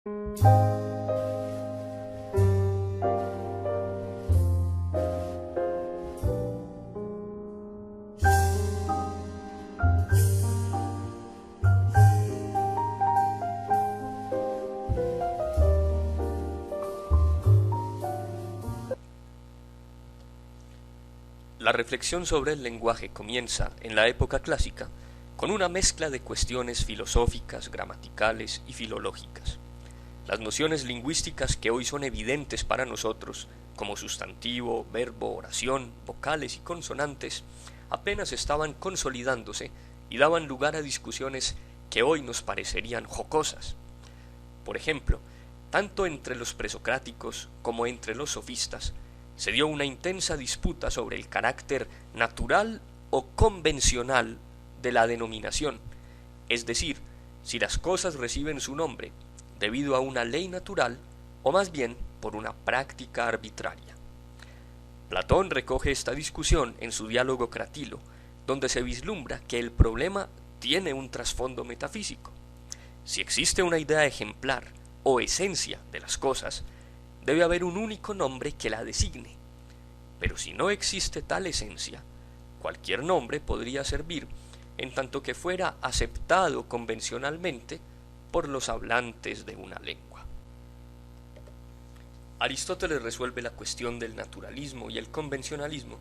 La reflexión sobre el lenguaje comienza en la época clásica con una mezcla de cuestiones filosóficas, gramaticales y filológicas. Las nociones lingüísticas que hoy son evidentes para nosotros, como sustantivo, verbo, oración, vocales y consonantes, apenas estaban consolidándose y daban lugar a discusiones que hoy nos parecerían jocosas. Por ejemplo, tanto entre los presocráticos como entre los sofistas, se dio una intensa disputa sobre el carácter natural o convencional de la denominación, es decir, si las cosas reciben su nombre debido a una ley natural o más bien por una práctica arbitraria. Platón recoge esta discusión en su diálogo Cratilo, donde se vislumbra que el problema tiene un trasfondo metafísico. Si existe una idea ejemplar o esencia de las cosas, debe haber un único nombre que la designe. Pero si no existe tal esencia, cualquier nombre podría servir en tanto que fuera aceptado convencionalmente por los hablantes de una lengua. Aristóteles resuelve la cuestión del naturalismo y el convencionalismo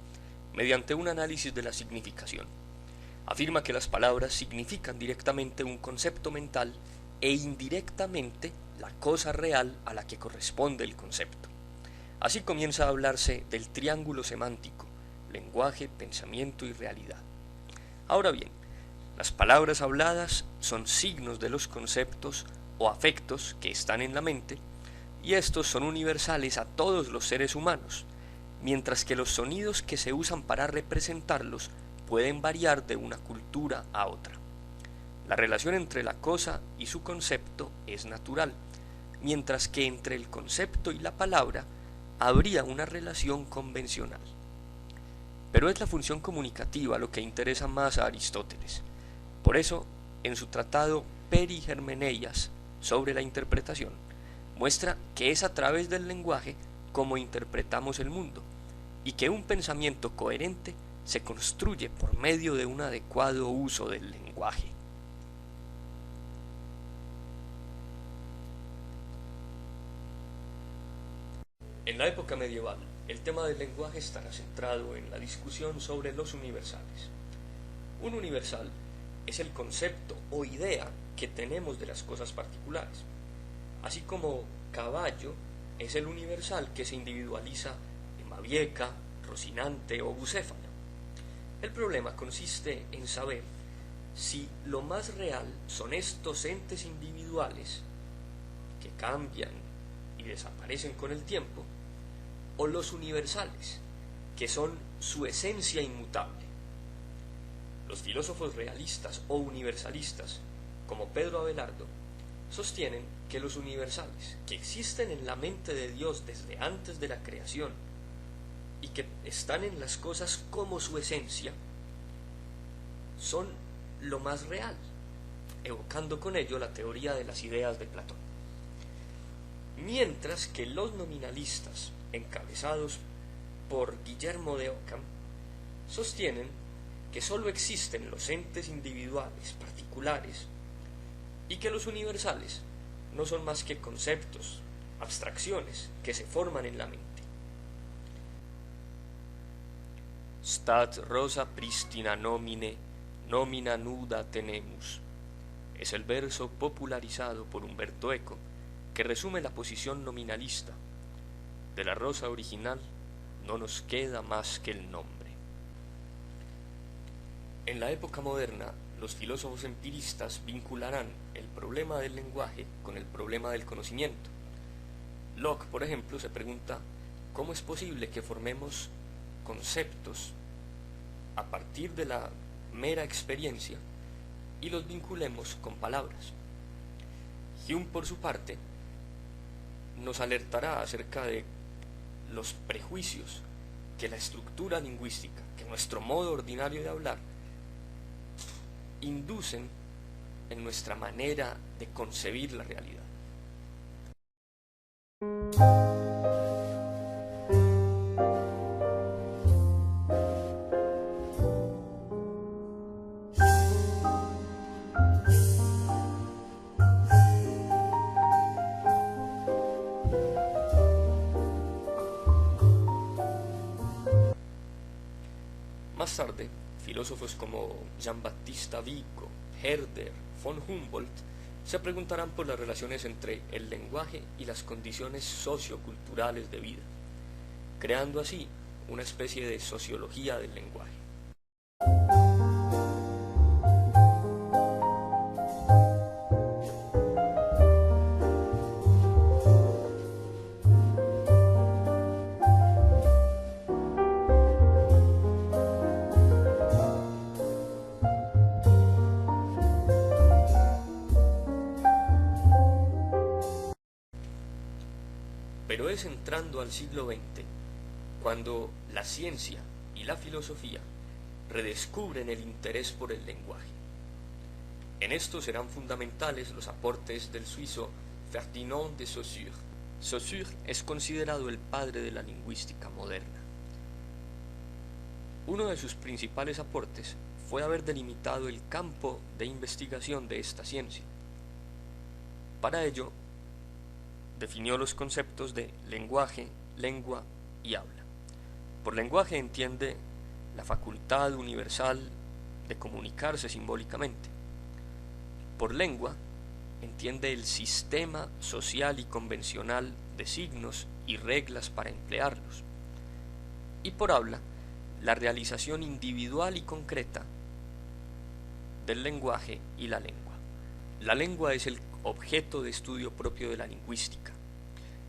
mediante un análisis de la significación. Afirma que las palabras significan directamente un concepto mental e indirectamente la cosa real a la que corresponde el concepto. Así comienza a hablarse del triángulo semántico, lenguaje, pensamiento y realidad. Ahora bien, las palabras habladas son signos de los conceptos o afectos que están en la mente, y estos son universales a todos los seres humanos, mientras que los sonidos que se usan para representarlos pueden variar de una cultura a otra. La relación entre la cosa y su concepto es natural, mientras que entre el concepto y la palabra habría una relación convencional. Pero es la función comunicativa lo que interesa más a Aristóteles. Por eso, en su tratado Perihermeneias sobre la interpretación, muestra que es a través del lenguaje como interpretamos el mundo, y que un pensamiento coherente se construye por medio de un adecuado uso del lenguaje. En la época medieval, el tema del lenguaje estará centrado en la discusión sobre los universales. Un universal es el concepto o idea que tenemos de las cosas particulares, así como caballo es el universal que se individualiza en Babieca, Rocinante o Bucéfalo. El problema consiste en saber si lo más real son estos entes individuales que cambian y desaparecen con el tiempo, o los universales, que son su esencia inmutable. Los filósofos realistas o universalistas, como Pedro Abelardo, sostienen que los universales, que existen en la mente de Dios desde antes de la creación y que están en las cosas como su esencia, son lo más real, evocando con ello la teoría de las ideas de Platón. Mientras que los nominalistas, encabezados por Guillermo de Ockham, sostienen que sólo existen los entes individuales particulares y que los universales no son más que conceptos, abstracciones que se forman en la mente. Stat rosa pristina nomine, nomina nuda tenemus, es el verso popularizado por Umberto Eco que resume la posición nominalista. De la rosa original no nos queda más que el nombre. En la época moderna, los filósofos empiristas vincularán el problema del lenguaje con el problema del conocimiento. Locke, por ejemplo, se pregunta cómo es posible que formemos conceptos a partir de la mera experiencia y los vinculemos con palabras. Hume, por su parte, nos alertará acerca de los prejuicios que la estructura lingüística, que nuestro modo ordinario de hablar, inducen en nuestra manera de concebir la realidad. Más tarde, filósofos como Jean-Baptiste Vico, Herder, von Humboldt se preguntarán por las relaciones entre el lenguaje y las condiciones socioculturales de vida, creando así una especie de sociología del lenguaje. Pero es entrando al siglo XX cuando la ciencia y la filosofía redescubren el interés por el lenguaje. En esto serán fundamentales los aportes del suizo Ferdinand de Saussure. Saussure es considerado el padre de la lingüística moderna. Uno de sus principales aportes fue haber delimitado el campo de investigación de esta ciencia. Para ello, definió los conceptos de lenguaje, lengua y habla. Por lenguaje entiende la facultad universal de comunicarse simbólicamente. Por lengua entiende el sistema social y convencional de signos y reglas para emplearlos. Y por habla, la realización individual y concreta del lenguaje y la lengua. La lengua es el objeto de estudio propio de la lingüística.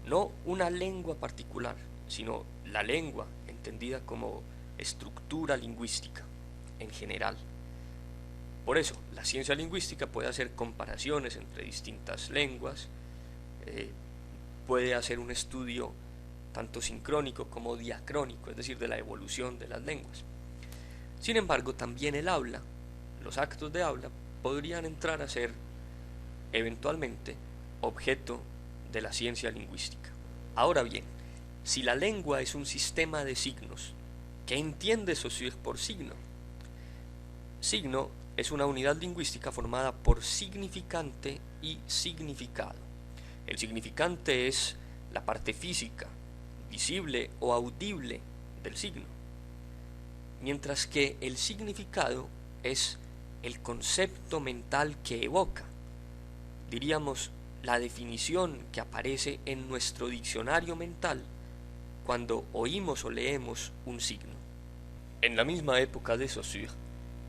No una lengua particular, sino la lengua entendida como estructura lingüística en general. Por eso, la ciencia lingüística puede hacer comparaciones entre distintas lenguas, puede hacer un estudio tanto sincrónico como diacrónico, es decir, de la evolución de las lenguas. Sin embargo, también el habla, los actos de habla, podrían entrar a ser eventualmente objeto de la ciencia lingüística. Ahora bien, si la lengua es un sistema de signos, ¿qué entiende Saussure por signo? Signo es una unidad lingüística formada por significante y significado. El significante es la parte física, visible o audible del signo, mientras que el significado es el concepto mental que evoca, diríamos, la definición que aparece en nuestro diccionario mental cuando oímos o leemos un signo. En la misma época de Saussure,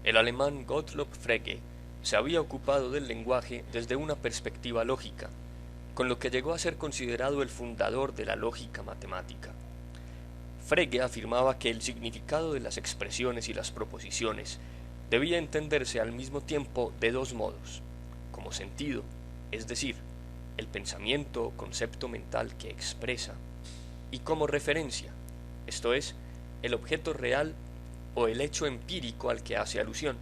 el alemán Gottlob Frege se había ocupado del lenguaje desde una perspectiva lógica, con lo que llegó a ser considerado el fundador de la lógica matemática. Frege afirmaba que el significado de las expresiones y las proposiciones debía entenderse al mismo tiempo de dos modos, como sentido, es decir, el pensamiento o concepto mental que expresa, y como referencia, esto es, el objeto real o el hecho empírico al que hace alusión.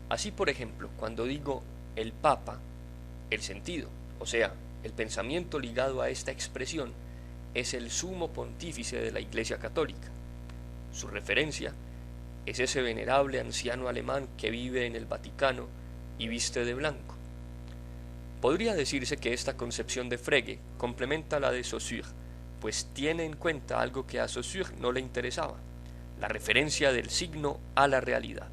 Así, por ejemplo, cuando digo el Papa, el sentido, o sea, el pensamiento ligado a esta expresión, es el sumo pontífice de la Iglesia Católica. Su referencia es ese venerable anciano alemán que vive en el Vaticano y viste de blanco. Podría decirse que esta concepción de Frege complementa la de Saussure, pues tiene en cuenta algo que a Saussure no le interesaba, la referencia del signo a la realidad.